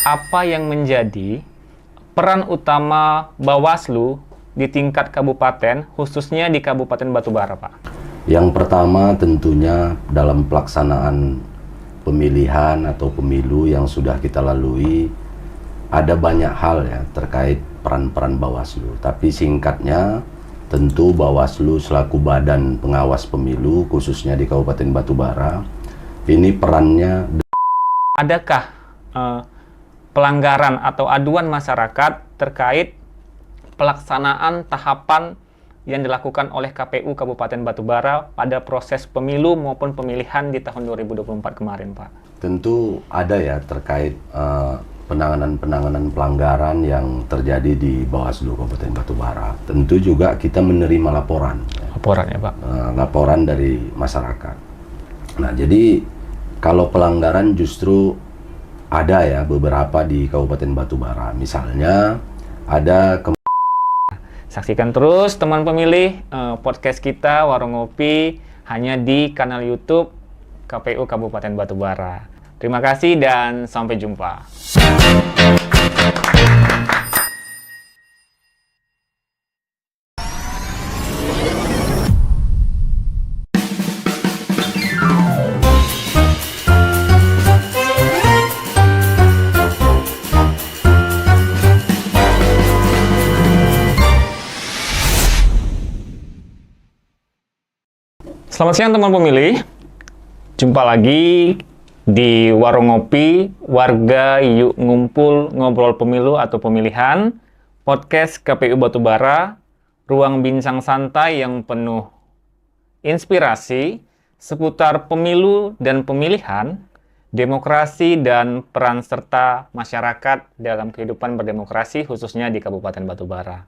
apa yang menjadi peran utama Bawaslu di tingkat kabupaten, khususnya di Kabupaten Batubara, Pak? Yang pertama tentunya dalam pelaksanaan pemilihan atau pemilu yang sudah kita lalui, ada banyak hal ya terkait peran-peran Bawaslu. Tapi singkatnya, tentu Bawaslu selaku badan pengawas pemilu, khususnya di Kabupaten Batubara, ini perannya. Adakah pelanggaran atau aduan masyarakat terkait pelaksanaan tahapan yang dilakukan oleh KPU Kabupaten Batubara pada proses pemilu maupun pemilihan di tahun 2024 kemarin, Pak? Tentu ada ya terkait penanganan pelanggaran yang terjadi di Bawaslu Kabupaten Batubara. Tentu juga kita menerima laporan. Laporan ya, Pak? Laporan dari masyarakat. Nah, jadi kalau pelanggaran justru ada ya beberapa di Kabupaten Batubara. Misalnya ada saksikan terus teman pemilih podcast kita Warung Ngopi hanya di kanal YouTube KPU Kabupaten Batubara. Terima kasih dan sampai jumpa. Selamat siang teman pemilih, jumpa lagi di Warung Ngopi, warga yuk ngumpul ngobrol pemilu atau pemilihan, podcast KPU Batubara, ruang bincang santai yang penuh inspirasi seputar pemilu dan pemilihan, demokrasi dan peran serta masyarakat dalam kehidupan berdemokrasi khususnya di Kabupaten Batubara.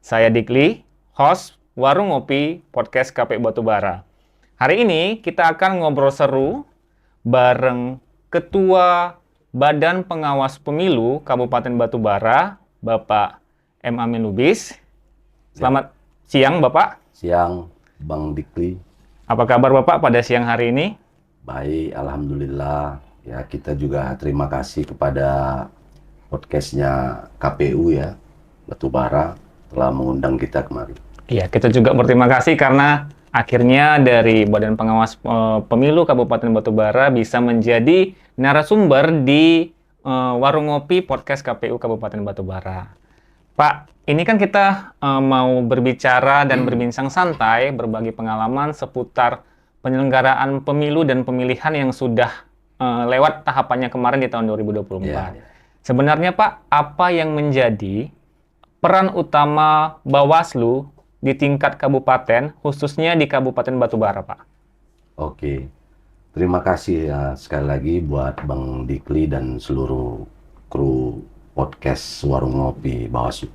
Saya Dikli, host Warung Ngopi, podcast KPU Batubara. Hari ini kita akan ngobrol seru bareng Ketua Badan Pengawas Pemilu Kabupaten Batubara, Bapak M. Amin Lubis. Selamat siang, Bapak. Siang, Bang Dikli. Apa kabar Bapak pada siang hari ini? Baik, alhamdulillah. Ya, kita juga terima kasih kepada podcastnya KPU ya, Batubara, telah mengundang kita kemarin. Iya, kita juga berterima kasih karena akhirnya dari Badan Pengawas Pemilu Kabupaten Batubara bisa menjadi narasumber di Warung Ngopi Podcast KPU Kabupaten Batubara. Pak, ini kan kita mau berbicara dan berbincang santai, berbagi pengalaman seputar penyelenggaraan pemilu dan pemilihan yang sudah lewat tahapannya kemarin di tahun 2024. Ya. Sebenarnya Pak, apa yang menjadi peran utama Bawaslu di tingkat kabupaten, khususnya di Kabupaten Batubara, Pak? Oke, terima kasih ya sekali lagi buat Bang Dikli dan seluruh kru podcast Warung Ngopi Bawaslu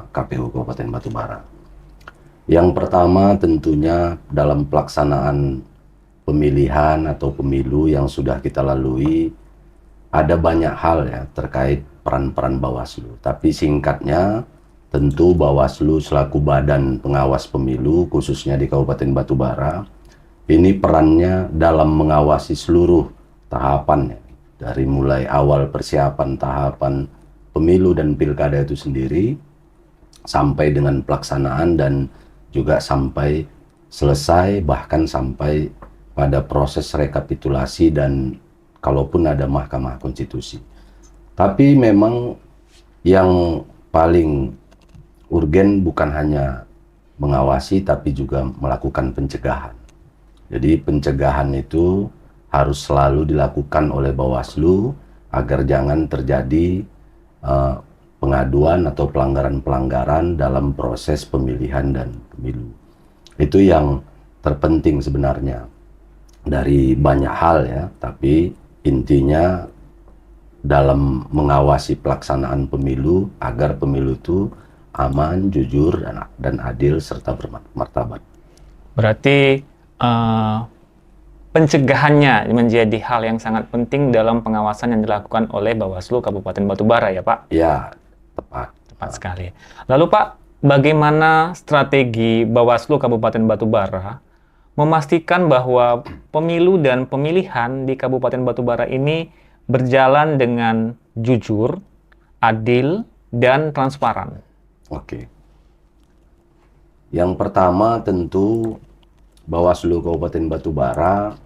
KPU Kabupaten Batubara. Yang pertama tentunya dalam pelaksanaan pemilihan atau pemilu yang sudah kita lalui, ada banyak hal ya terkait peran-peran Bawaslu. Tapi singkatnya, tentu Bawaslu selaku badan pengawas pemilu, khususnya di Kabupaten Batubara, ini perannya dalam mengawasi seluruh tahapan, dari mulai awal persiapan tahapan pemilu dan pilkada itu sendiri, sampai dengan pelaksanaan dan juga sampai selesai, bahkan sampai pada proses rekapitulasi dan kalaupun ada Mahkamah Konstitusi. Tapi memang yang paling urgen bukan hanya mengawasi tapi juga melakukan pencegahan. Jadi pencegahan itu harus selalu dilakukan oleh Bawaslu agar jangan terjadi pengaduan atau pelanggaran-pelanggaran dalam proses pemilihan dan pemilu. Itu yang terpenting sebenarnya dari banyak hal ya, tapi intinya dalam mengawasi pelaksanaan pemilu agar pemilu itu aman, jujur, dan adil, serta bermartabat. Berarti pencegahannya menjadi hal yang sangat penting dalam pengawasan yang dilakukan oleh Bawaslu Kabupaten Batubara ya Pak? Ya, tepat. Tepat sekali. Lalu Pak, bagaimana strategi Bawaslu Kabupaten Batubara memastikan bahwa pemilu dan pemilihan di Kabupaten Batubara ini berjalan dengan jujur, adil, dan transparan? Oke. Yang pertama tentu Bawaslu Kabupaten Batubara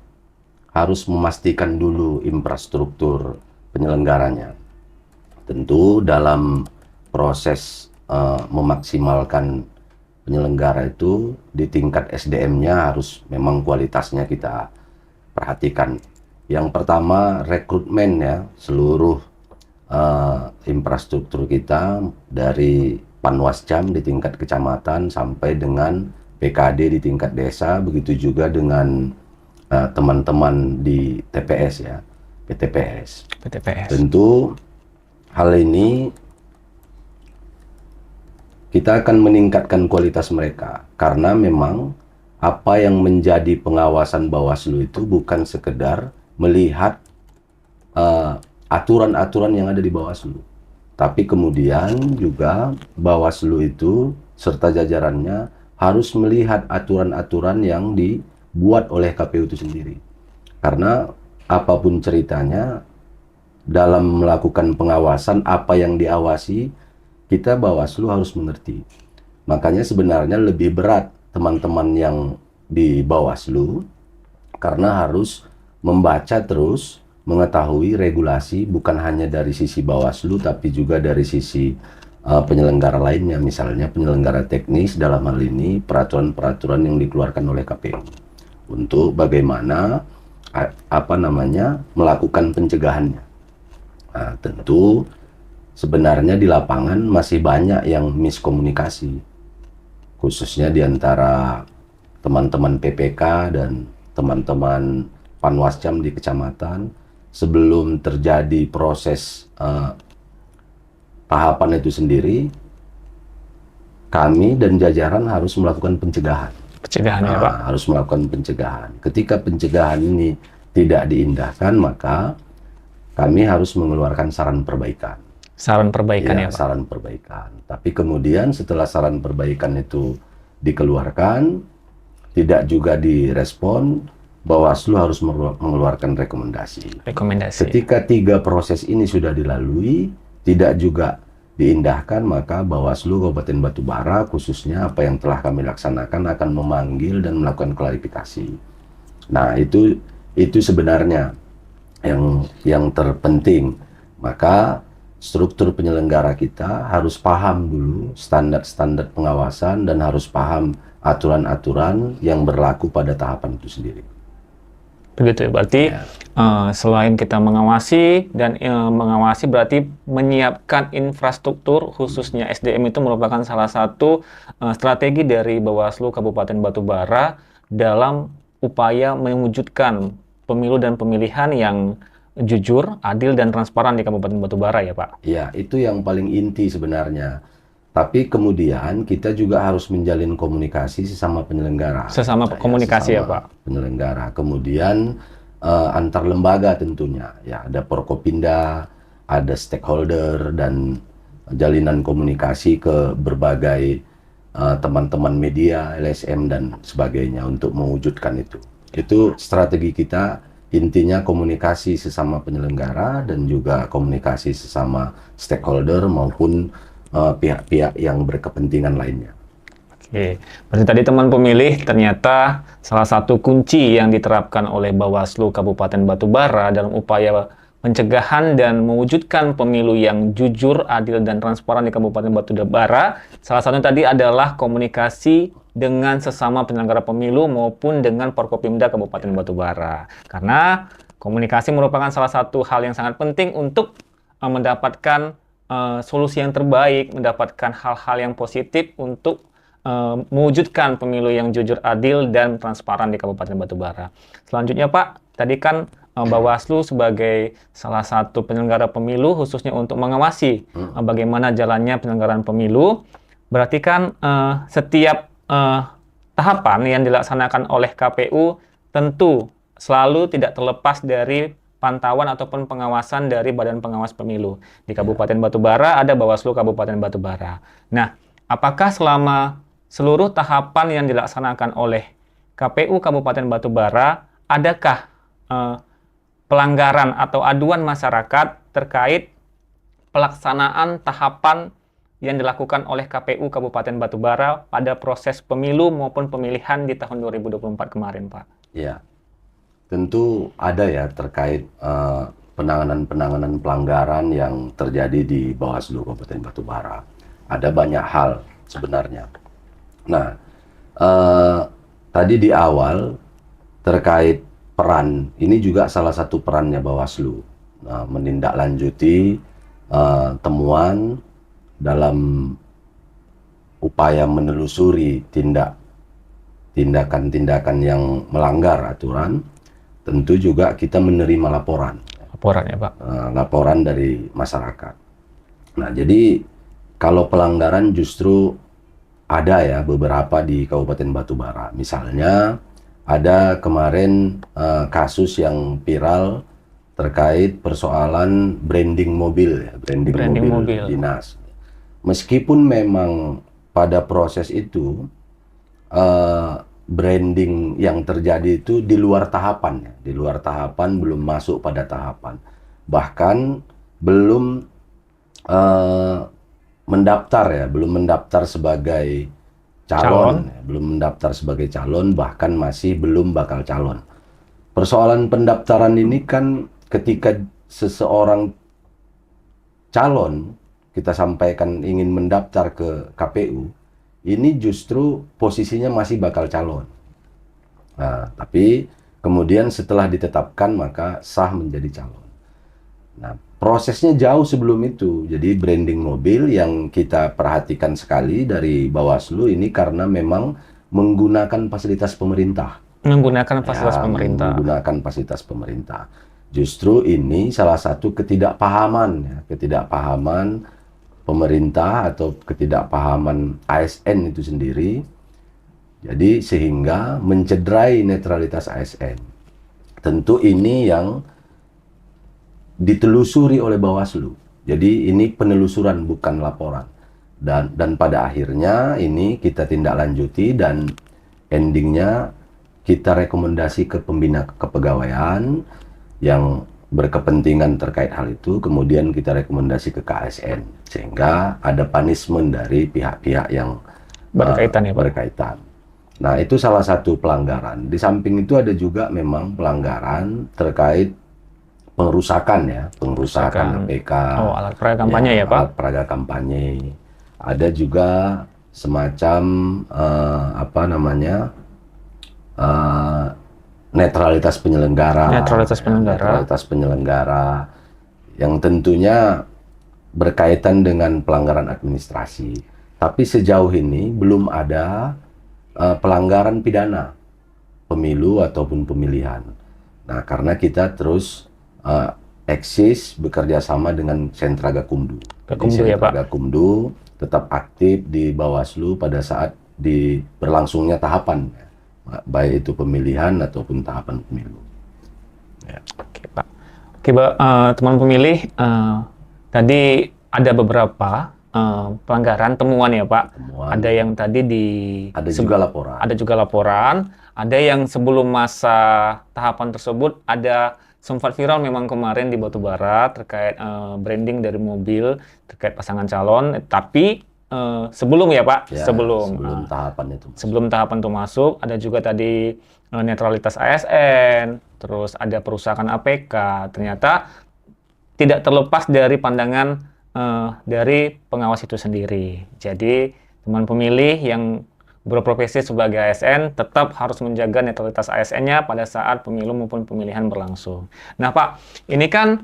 harus memastikan dulu infrastruktur penyelenggaranya. Tentu dalam proses memaksimalkan penyelenggara itu di tingkat SDM-nya harus memang kualitasnya kita perhatikan. Yang pertama rekrutmen ya, seluruh infrastruktur kita dari Panwascam di tingkat kecamatan sampai dengan PKD di tingkat desa, begitu juga dengan teman-teman di TPS ya, PTPS. Tentu hal ini kita akan meningkatkan kualitas mereka karena memang apa yang menjadi pengawasan Bawaslu itu bukan sekedar melihat aturan-aturan yang ada di Bawaslu, tapi kemudian juga Bawaslu itu serta jajarannya harus melihat aturan-aturan yang dibuat oleh KPU itu sendiri. Karena apapun ceritanya, dalam melakukan pengawasan, apa yang diawasi, kita Bawaslu harus mengerti. Makanya sebenarnya lebih berat teman-teman yang di Bawaslu, karena harus membaca terus, mengetahui regulasi bukan hanya dari sisi Bawaslu tapi juga dari sisi penyelenggara lainnya, misalnya penyelenggara teknis dalam hal ini peraturan-peraturan yang dikeluarkan oleh KPU untuk bagaimana melakukan pencegahannya. Nah, tentu sebenarnya di lapangan masih banyak yang miskomunikasi, khususnya di antara teman-teman PPK dan teman-teman Panwascam di kecamatan. Sebelum terjadi proses tahapan itu sendiri, kami dan jajaran harus melakukan pencegahan. Ya, Pak? Harus melakukan pencegahan. Ketika pencegahan ini tidak diindahkan, maka kami harus mengeluarkan saran perbaikan. Saran perbaikan ya, Pak? Saran perbaikan. Tapi kemudian setelah saran perbaikan itu dikeluarkan, tidak juga direspon, Bawaslu harus mengeluarkan rekomendasi. Ketika 3 proses ini sudah dilalui, tidak juga diindahkan, maka Bawaslu Kabupaten Batubara, khususnya apa yang telah kami laksanakan, akan memanggil dan melakukan klarifikasi. Nah, itu sebenarnya yang terpenting. Maka struktur penyelenggara kita harus paham dulu standar-standar pengawasan dan harus paham aturan-aturan yang berlaku pada tahapan itu sendiri. Begitu ya, berarti selain kita mengawasi dan mengawasi berarti menyiapkan infrastruktur khususnya SDM itu merupakan salah satu strategi dari Bawaslu Kabupaten Batubara dalam upaya mewujudkan pemilu dan pemilihan yang jujur, adil, dan transparan di Kabupaten Batubara ya, Pak? Ya, itu yang paling inti sebenarnya. Tapi kemudian kita juga harus menjalin komunikasi sesama penyelenggara. Sesama komunikasi ya, Pak? Penyelenggara. Kemudian antar lembaga tentunya. Ya, ada Porkopinda, ada stakeholder, dan jalinan komunikasi ke berbagai teman-teman media, LSM, dan sebagainya untuk mewujudkan itu. Itu strategi kita, intinya komunikasi sesama penyelenggara dan juga komunikasi sesama stakeholder maupun pihak-pihak yang berkepentingan lainnya. Oke, berarti tadi teman pemilih ternyata salah satu kunci yang diterapkan oleh Bawaslu Kabupaten Batubara dalam upaya pencegahan dan mewujudkan pemilu yang jujur, adil, dan transparan di Kabupaten Batubara. Salah satunya tadi adalah komunikasi dengan sesama penyelenggara pemilu maupun dengan Porkopimda Kabupaten Batubara. Karena komunikasi merupakan salah satu hal yang sangat penting untuk mendapatkan solusi yang terbaik, mendapatkan hal-hal yang positif untuk mewujudkan pemilu yang jujur, adil, dan transparan di Kabupaten Batubara. Selanjutnya, Pak, tadi kan Bawaslu sebagai salah satu penyelenggara pemilu khususnya untuk mengawasi bagaimana jalannya penyelenggaraan pemilu. Berarti kan setiap tahapan yang dilaksanakan oleh KPU tentu selalu tidak terlepas dari pantauan ataupun pengawasan dari Badan Pengawas Pemilu. Di Kabupaten Batubara ada Bawaslu Kabupaten Batubara. Nah, apakah selama seluruh tahapan yang dilaksanakan oleh KPU Kabupaten Batubara, adakah pelanggaran atau aduan masyarakat terkait pelaksanaan tahapan yang dilakukan oleh KPU Kabupaten Batubara pada proses pemilu maupun pemilihan di tahun 2024 kemarin, Pak? Ya, tentu ada ya terkait penanganan-penanganan pelanggaran yang terjadi di Bawaslu Kabupaten Batubara. Ada banyak hal sebenarnya. Nah, tadi di awal terkait peran, ini juga salah satu perannya Bawaslu, menindaklanjuti temuan dalam upaya menelusuri tindakan-tindakan yang melanggar aturan. Tentu juga kita menerima laporan. Laporan ya, Pak? Laporan dari masyarakat. Nah, jadi kalau pelanggaran justru ada ya beberapa di Kabupaten Batubara. Misalnya ada kemarin kasus yang viral terkait persoalan branding mobil ya, branding mobil dinas. Meskipun memang pada proses itu branding yang terjadi itu di luar tahapan ya, di luar tahapan, belum masuk pada tahapan, bahkan belum belum mendaftar sebagai calon. Ya, belum mendaftar sebagai calon, bahkan masih belum bakal calon. Persoalan pendaftaran ini kan ketika seseorang calon kita sampaikan ingin mendaftar ke KPU, ini justru posisinya masih bakal calon. Nah, tapi kemudian setelah ditetapkan maka sah menjadi calon. Nah, prosesnya jauh sebelum itu. Jadi branding mobil yang kita perhatikan sekali dari Bawaslu ini karena memang menggunakan fasilitas pemerintah. Menggunakan fasilitas pemerintah. Menggunakan fasilitas pemerintah. Justru ini salah satu ketidakpahaman ya, ketidakpahaman pemerintah atau ketidakpahaman ASN itu sendiri. Jadi sehingga mencederai netralitas ASN. Tentu ini yang ditelusuri oleh Bawaslu. Jadi ini penelusuran bukan laporan. Dan pada akhirnya ini kita tindak lanjuti dan endingnya kita rekomendasi ke pembina kepegawaian yang berkepentingan terkait hal itu, kemudian kita rekomendasi ke KSN sehingga ada punishment dari pihak-pihak yang berkaitan ya, Pak? Berkaitan. Nah, itu salah satu pelanggaran. Di samping itu ada juga memang pelanggaran terkait pengerusakan ya, pengerusakan APK. Oh, alat peraga kampanye ya, Pak? Alat peraga kampanye. Ada juga semacam netralitas penyelenggara. Netralitas penyelenggara yang tentunya berkaitan dengan pelanggaran administrasi. Tapi sejauh ini belum ada pelanggaran pidana pemilu ataupun pemilihan. Nah, karena kita terus eksis bekerja sama dengan Sentra Gakumdu. Gakumdu ya, Pak? Gakumdu tetap aktif di Bawaslu pada saat berlangsungnya tahapan, baik itu pemilihan ataupun tahapan pemilu. Ya. Oke, Pak. Oke, teman pemilih, tadi ada beberapa pelanggaran temuan ya, Pak. Temuan. Ada yang tadi ada juga laporan. Ada juga laporan. Ada yang sebelum masa tahapan tersebut ada sempat viral memang kemarin di Batubara terkait branding dari mobil terkait pasangan calon. Tapi sebelum ya, Pak, ya, sebelum tahapan itu. Sebelum tahapan itu masuk, ada juga tadi netralitas ASN, terus ada perusahaan APK. Ternyata tidak terlepas dari pandangan dari pengawas itu sendiri. Jadi teman pemilih yang berprofesi sebagai ASN tetap harus menjaga netralitas ASN-nya pada saat pemilu maupun pemilihan berlangsung. Nah, Pak, ini kan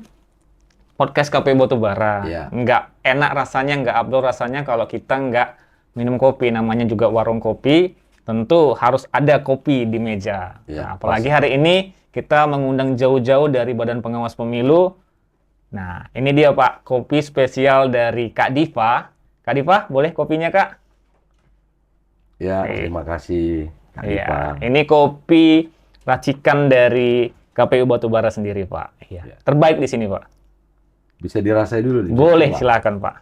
podcast KPU Batubara. Ya. Nggak enak rasanya, nggak abdol rasanya kalau kita nggak minum kopi. Namanya juga warung kopi, tentu harus ada kopi di meja. Ya, Nah, apalagi hari ini kita mengundang jauh-jauh dari Badan Pengawas Pemilu. Nah, ini dia, Pak, kopi spesial dari Kak Diva. Kak Diva, boleh kopinya, Kak? Ya, terima kasih, Kak Diva. Ini kopi racikan dari KPU Batubara sendiri, Pak. Ya. Terbaik di sini, Pak. Bisa dirasai dulu? Boleh, silakan, Pak.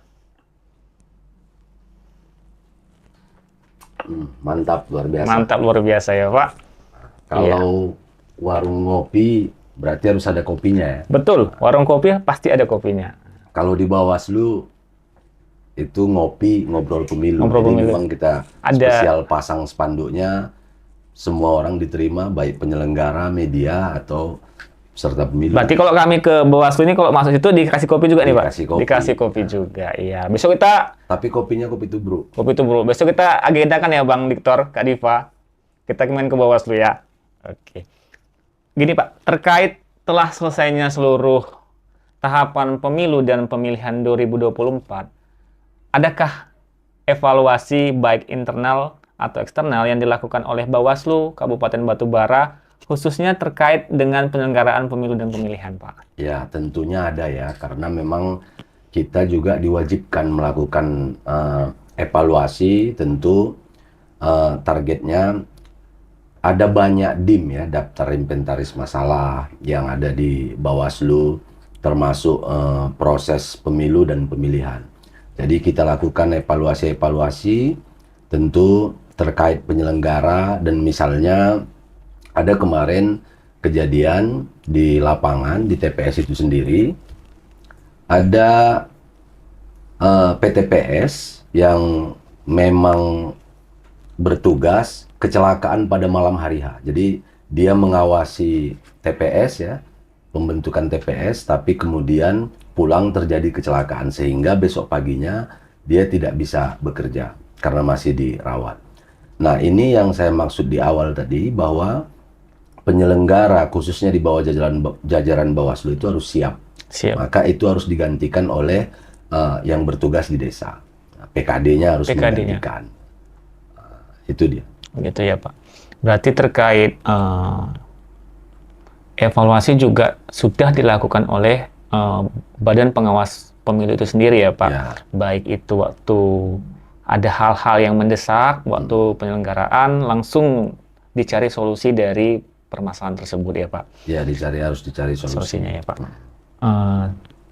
Mantap, luar biasa. Mantap, luar biasa ya, Pak. Kalau warung ngopi, berarti harus ada kopinya ya? Betul, warung kopi pasti ada kopinya. Kalau di Bawaslu itu ngopi ngobrol pemilu. Ngobrol Jadi pemilu. memang kita spesial pasang spanduknya, semua orang diterima, baik penyelenggara, media atau peserta pemilu. Berarti kalau kami ke Bawaslu ini kalau masuk itu dikasih kopi juga nih Pak? Dikasih kopi. Dikasih kopi juga, iya. Besok kita Tapi kopinya kopi tubruk. kopi itu bro. Besok kita agendakan ya Bang Victor, Kak Diva. Kita main ke Bawaslu ya. Oke. Gini Pak, terkait telah selesainya seluruh tahapan pemilu dan pemilihan 2024, adakah evaluasi baik internal atau eksternal yang dilakukan oleh Bawaslu Kabupaten Batubara khususnya terkait dengan penyelenggaraan pemilu dan pemilihan, Pak? Ya, tentunya ada ya, karena memang kita juga diwajibkan melakukan evaluasi. Tentu targetnya ada banyak DIM ya, daftar inventaris masalah yang ada di Bawaslu, termasuk proses pemilu dan pemilihan. Jadi kita lakukan evaluasi-evaluasi tentu terkait penyelenggara, dan misalnya ada kemarin kejadian di lapangan di TPS itu sendiri, ada PTPS yang memang bertugas kecelakaan pada malam hari H. Jadi dia mengawasi TPS ya, pembentukan TPS, tapi kemudian pulang terjadi kecelakaan sehingga besok paginya dia tidak bisa bekerja karena masih dirawat. Nah, ini yang saya maksud di awal tadi, bahwa penyelenggara khususnya di bawah jajaran Bawaslu itu harus siap. Maka itu harus digantikan oleh yang bertugas di desa. Nah, PKD-nya harus digantikan. Itu dia. Gitu ya Pak. Berarti terkait evaluasi juga sudah dilakukan oleh Badan Pengawas Pemilu itu sendiri ya Pak. Ya. Baik itu waktu ada hal-hal yang mendesak, waktu penyelenggaraan langsung dicari solusi dari permasalahan tersebut ya Pak. Ya, harus dicari Solusinya ya Pak.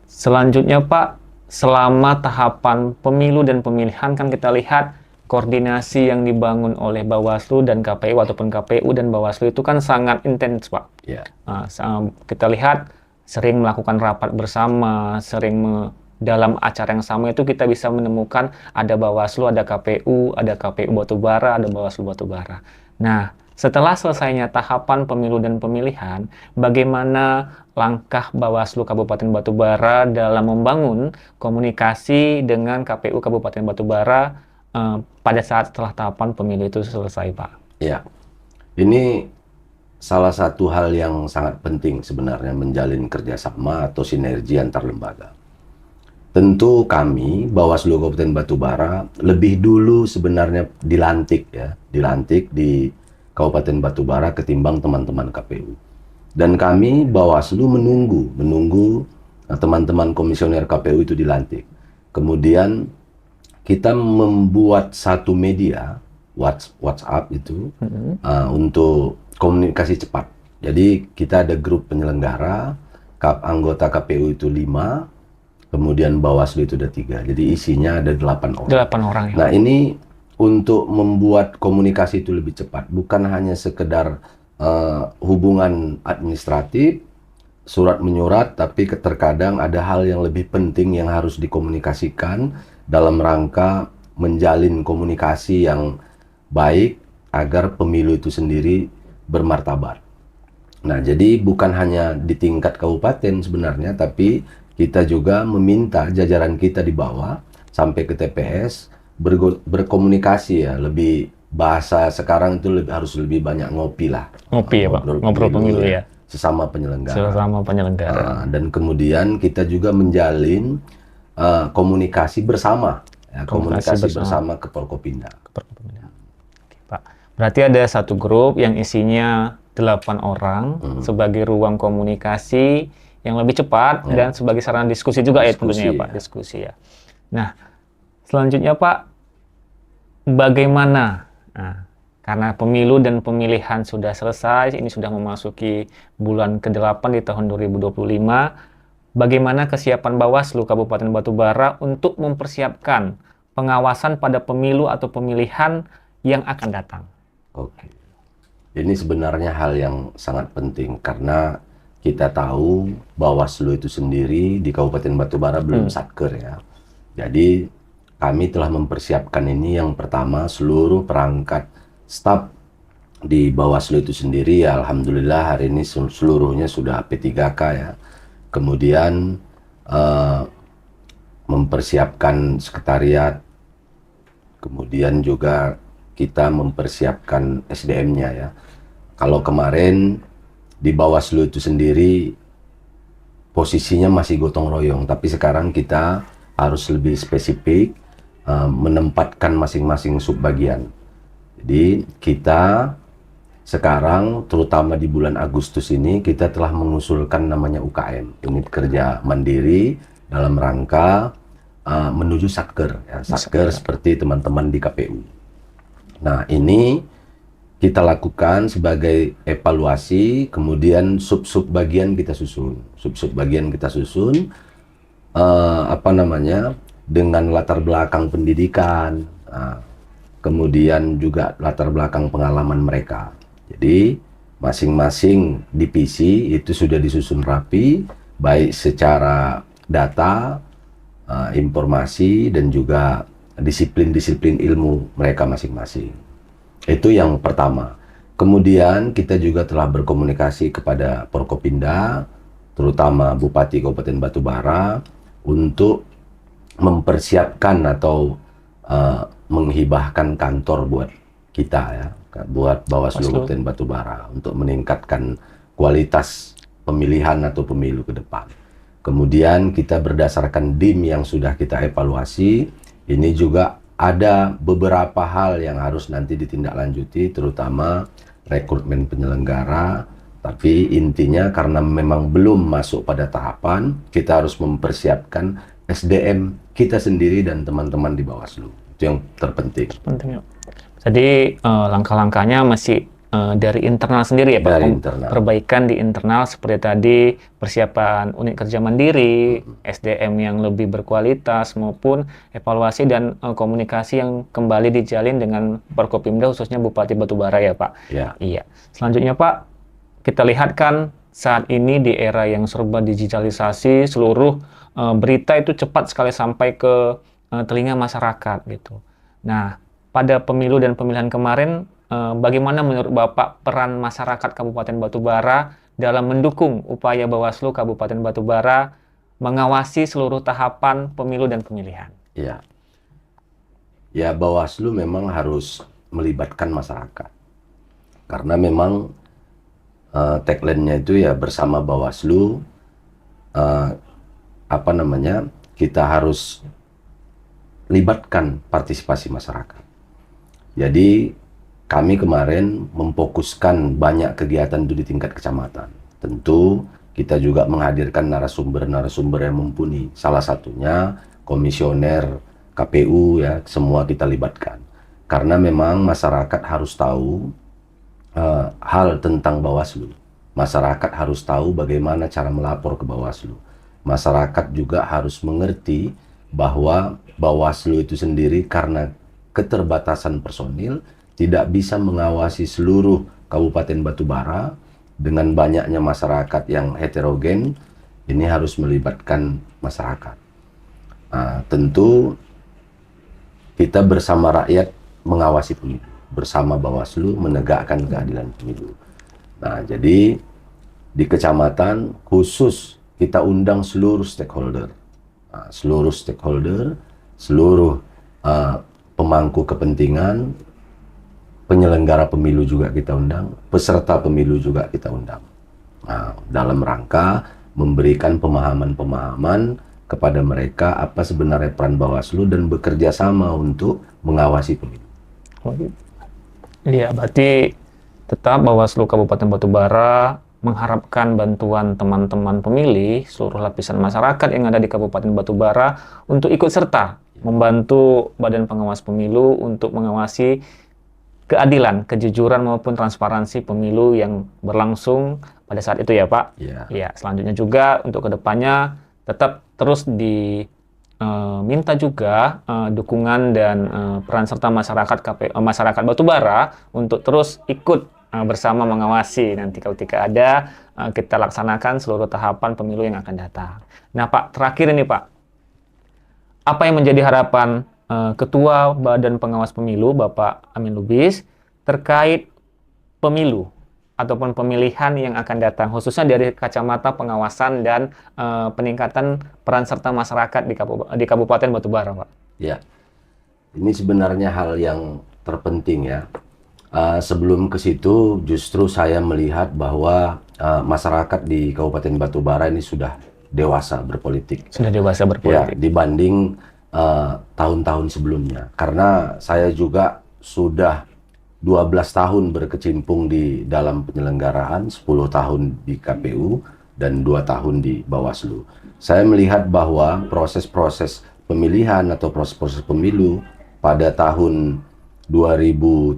Selanjutnya Pak, selama tahapan pemilu dan pemilihan kan kita lihat koordinasi yang dibangun oleh Bawaslu dan KPU ataupun KPU dan Bawaslu itu kan sangat intens Pak. Ya. Kita lihat sering melakukan rapat bersama, dalam acara yang sama itu kita bisa menemukan ada Bawaslu, ada KPU Batubara, ada Bawaslu Batubara. Nah, setelah selesainya tahapan pemilu dan pemilihan, bagaimana langkah Bawaslu Kabupaten Batubara dalam membangun komunikasi dengan KPU Kabupaten Batubara pada saat setelah tahapan pemilu itu selesai, Pak? Ya, ini salah satu hal yang sangat penting sebenarnya, menjalin kerjasama atau sinergi antar lembaga. Tentu kami, Bawaslu Kabupaten Batubara, lebih dulu sebenarnya dilantik di Kabupaten Batubara ketimbang teman-teman KPU. Dan kami, Bawaslu, menunggu teman-teman komisioner KPU itu dilantik. Kemudian kita membuat satu media, WhatsApp itu, untuk komunikasi cepat. Jadi kita ada grup penyelenggara, anggota KPU itu 5, kemudian Bawaslu itu ada 3. Jadi isinya ada 8 orang. 8 orang ya. Nah, ini untuk membuat komunikasi itu lebih cepat, bukan hanya sekedar hubungan administratif, surat menyurat, tapi terkadang ada hal yang lebih penting yang harus dikomunikasikan dalam rangka menjalin komunikasi yang baik agar pemilu itu sendiri bermartabat. Nah, jadi bukan hanya di tingkat kabupaten sebenarnya, tapi kita juga meminta jajaran kita di bawah sampai ke TPS berkomunikasi ya, lebih bahasa sekarang itu harus lebih banyak ngopi lah. Ngopi ya Pak, ngobrol pemilu ya. Sesama penyelenggara. Dan kemudian kita juga menjalin komunikasi bersama, komunikasi bersama ke Forkopimda. Oke, Pak. Berarti ada satu grup yang isinya 8 orang sebagai ruang komunikasi yang lebih cepat dan sebagai sarana diskusi juga ya tentunya ya Pak, diskusi ya. Nah, selanjutnya Pak, bagaimana? Nah, karena pemilu dan pemilihan sudah selesai, ini sudah memasuki bulan ke-8 di tahun 2025, bagaimana kesiapan Bawaslu Kabupaten Batubara untuk mempersiapkan pengawasan pada pemilu atau pemilihan yang akan datang? Oke. Ini sebenarnya hal yang sangat penting karena kita tahu Bawaslu itu sendiri di Kabupaten Batubara belum satker ya. Jadi kami telah mempersiapkan ini, yang pertama seluruh perangkat staf di Bawaslu itu sendiri ya, alhamdulillah hari ini seluruhnya sudah P3K ya. Kemudian mempersiapkan sekretariat, kemudian juga kita mempersiapkan SDM-nya ya. Kalau kemarin di Bawaslu itu sendiri posisinya masih gotong royong, tapi sekarang kita harus lebih spesifik menempatkan masing-masing subbagian. Jadi kita sekarang, terutama di bulan Agustus ini, kita telah mengusulkan namanya UKM, Unit Kerja Mandiri, dalam rangka menuju satker ya. Satker seperti teman-teman di KPU. Nah, ini kita lakukan sebagai evaluasi, kemudian sub-sub bagian kita susun. Sub-sub bagian kita susun, dengan latar belakang pendidikan, kemudian juga latar belakang pengalaman mereka. Jadi, masing-masing divisi itu sudah disusun rapi, baik secara data, informasi, dan juga disiplin-disiplin ilmu mereka masing-masing. Itu yang pertama. Kemudian kita juga telah berkomunikasi kepada Forkopimda, terutama Bupati Kabupaten Batubara, untuk mempersiapkan atau menghibahkan kantor buat kita ya, buat Bawaslu Kabupaten Batubara, untuk meningkatkan kualitas pemilihan atau pemilu ke depan. Kemudian kita berdasarkan DIM yang sudah kita evaluasi, ini juga ada beberapa hal yang harus nanti ditindaklanjuti, terutama rekrutmen penyelenggara. Tapi intinya karena memang belum masuk pada tahapan, kita harus mempersiapkan SDM kita sendiri dan teman-teman di Bawaslu. Itu yang terpenting. Ya. Jadi langkah-langkahnya masih dari internal sendiri ya Pak? Dari internal. Perbaikan di internal seperti tadi, persiapan unit kerja mandiri, SDM yang lebih berkualitas, maupun evaluasi dan komunikasi yang kembali dijalin dengan Forkopimda, khususnya Bupati Batubara ya Pak? Ya. Iya. Selanjutnya Pak, kita lihat kan saat ini di era yang serba digitalisasi, seluruh berita itu cepat sekali sampai ke telinga masyarakat gitu. Nah, pada pemilu dan pemilihan kemarin, bagaimana menurut Bapak peran masyarakat Kabupaten Batubara dalam mendukung upaya Bawaslu Kabupaten Batubara mengawasi seluruh tahapan pemilu dan pemilihan? Ya, ya Bawaslu memang harus melibatkan masyarakat. Karena memang tagline-nya itu ya bersama Bawaslu, kita harus libatkan partisipasi masyarakat. Jadi kami kemarin memfokuskan banyak kegiatan itu di tingkat kecamatan. Tentu kita juga menghadirkan narasumber-narasumber yang mumpuni. Salah satunya komisioner KPU ya, semua kita libatkan. Karena memang masyarakat harus tahu hal tentang Bawaslu. Masyarakat harus tahu bagaimana cara melapor ke Bawaslu. Masyarakat juga harus mengerti bahwa Bawaslu itu sendiri karena keterbatasan personil tidak bisa mengawasi seluruh Kabupaten Batubara. Dengan banyaknya masyarakat yang heterogen, ini harus melibatkan masyarakat. Tentu kita bersama rakyat mengawasi pemilu, bersama Bawaslu menegakkan keadilan pemilu. Nah, jadi di kecamatan khusus kita undang seluruh stakeholder, seluruh pemangku kepentingan, penyelenggara pemilu juga kita undang, peserta pemilu juga kita undang. Nah, dalam rangka memberikan pemahaman-pemahaman kepada mereka apa sebenarnya peran Bawaslu dan bekerja sama untuk mengawasi pemilu. Iya, berarti tetap Bawaslu Kabupaten Batubara mengharapkan bantuan teman-teman pemilih, seluruh lapisan masyarakat yang ada di Kabupaten Batubara untuk ikut serta membantu Badan Pengawas Pemilu untuk mengawasi keadilan, kejujuran maupun transparansi pemilu yang berlangsung pada saat itu ya Pak. Ya, selanjutnya juga untuk kedepannya tetap terus diminta juga dukungan dan peran serta masyarakat Batubara untuk terus ikut bersama mengawasi nanti ketika ada kita laksanakan seluruh tahapan pemilu yang akan datang. Nah Pak, terakhir ini Pak, apa yang menjadi harapan Ketua Badan Pengawas Pemilu Bapak Amin Lubis terkait pemilu ataupun pemilihan yang akan datang, khususnya dari kacamata pengawasan dan peningkatan peran serta masyarakat di Kabupaten Batubara, Pak? Ya, ini sebenarnya hal yang terpenting ya. Sebelum ke situ, justru saya melihat bahwa masyarakat di Kabupaten Batubara ini sudah dewasa berpolitik. Sudah dewasa berpolitik. Ya, dibanding tahun-tahun sebelumnya. Karena saya juga sudah 12 tahun berkecimpung di dalam penyelenggaraan, 10 tahun di KPU, dan 2 tahun di Bawaslu. Saya melihat bahwa proses-proses pemilihan atau proses-proses pemilu pada tahun 2013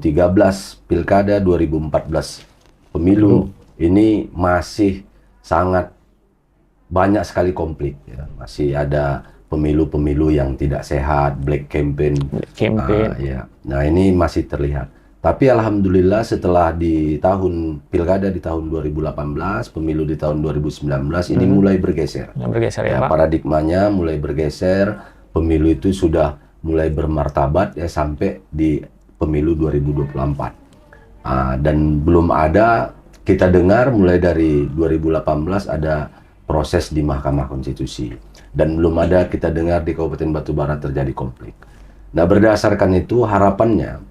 Pilkada, 2014 pemilu, ini masih sangat banyak sekali konflik. Ya. Masih ada pemilu-pemilu yang tidak sehat, black campaign. Ya. Nah ini masih terlihat. Tapi alhamdulillah setelah di tahun Pilkada di tahun 2018, pemilu di tahun 2019 ini mulai bergeser. Bergeser ya, Pak. Paradigmanya mulai bergeser, pemilu itu sudah mulai bermartabat ya sampai di pemilu 2024. Dan belum ada, kita dengar mulai dari 2018 ada proses di Mahkamah Konstitusi. Dan belum ada kita dengar di Kabupaten Batubara terjadi konflik. Nah berdasarkan itu harapannya,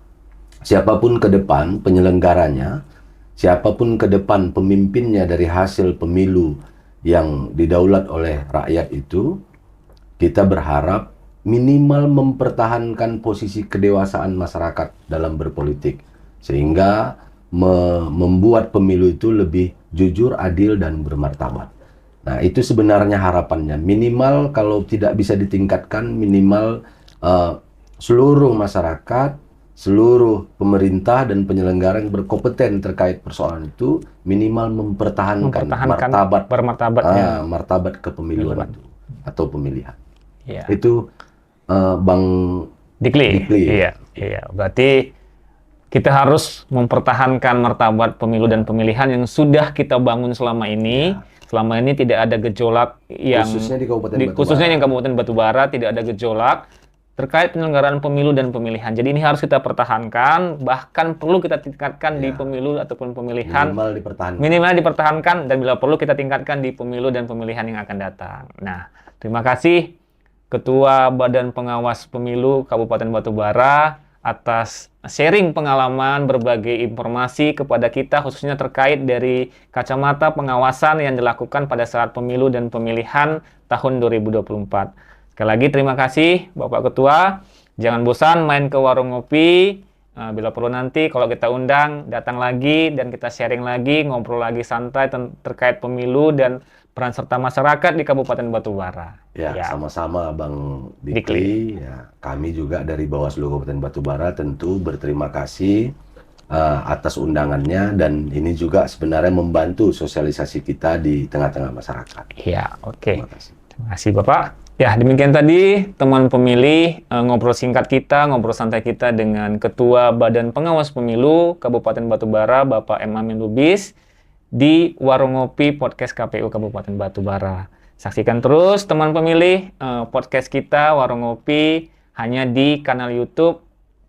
siapapun ke depan penyelenggaranya, siapapun ke depan pemimpinnya dari hasil pemilu yang didaulat oleh rakyat itu, kita berharap minimal mempertahankan posisi kedewasaan masyarakat dalam berpolitik, sehingga membuat pemilu itu lebih jujur, adil, dan bermartabat. Nah itu sebenarnya harapannya, minimal kalau tidak bisa ditingkatkan, minimal seluruh masyarakat, seluruh pemerintah dan penyelenggara yang berkompeten terkait persoalan itu minimal mempertahankan martabat kepemiluan itu atau pemilihan. Ya. Itu Bang Dikli. Iya. Berarti kita harus mempertahankan martabat pemilu dan pemilihan yang sudah kita bangun selama ini. Ya. Selama ini tidak ada gejolak yang khususnya di Kabupaten Batubara tidak ada gejolak terkait penyelenggaraan pemilu dan pemilihan. Jadi ini harus kita pertahankan, bahkan perlu kita tingkatkan di pemilu ataupun pemilihan. Minimal dipertahankan dan bila perlu kita tingkatkan di pemilu dan pemilihan yang akan datang. Nah, terima kasih Ketua Badan Pengawas Pemilu Kabupaten Batubara atas sharing pengalaman, berbagai informasi kepada kita khususnya terkait dari kacamata pengawasan yang dilakukan pada saat pemilu dan pemilihan tahun 2024. Sekali lagi terima kasih Bapak Ketua. Jangan bosan main ke warung ngopi. Bila perlu nanti kalau kita undang datang lagi dan kita sharing lagi, ngobrol lagi santai terkait pemilu dan peran serta masyarakat di Kabupaten Batubara. Ya, sama-sama Bang Dikli. Ya, kami juga dari Bawaslu Kabupaten Batubara tentu berterima kasih atas undangannya, dan ini juga sebenarnya membantu sosialisasi kita di tengah-tengah masyarakat. Iya, oke. Terima kasih Bapak. Ya, demikian tadi teman pemilih ngobrol singkat kita, ngobrol santai kita dengan Ketua Badan Pengawas Pemilu Kabupaten Batubara, Bapak M. Amin Lubis, di Warung Ngopi Podcast KPU Kabupaten Batubara. Saksikan terus teman pemilih podcast kita Warung Ngopi hanya di kanal YouTube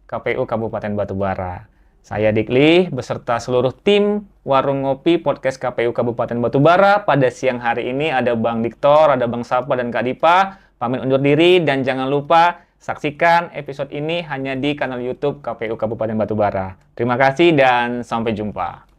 KPU Kabupaten Batubara. Saya Dikli beserta seluruh tim Warung Ngopi Podcast KPU Kabupaten Batubara. Pada siang hari ini ada Bang Diktor, ada Bang Sapa dan Kak Dipa. Pamit undur diri dan jangan lupa saksikan episode ini hanya di kanal YouTube KPU Kabupaten Batubara. Terima kasih dan sampai jumpa.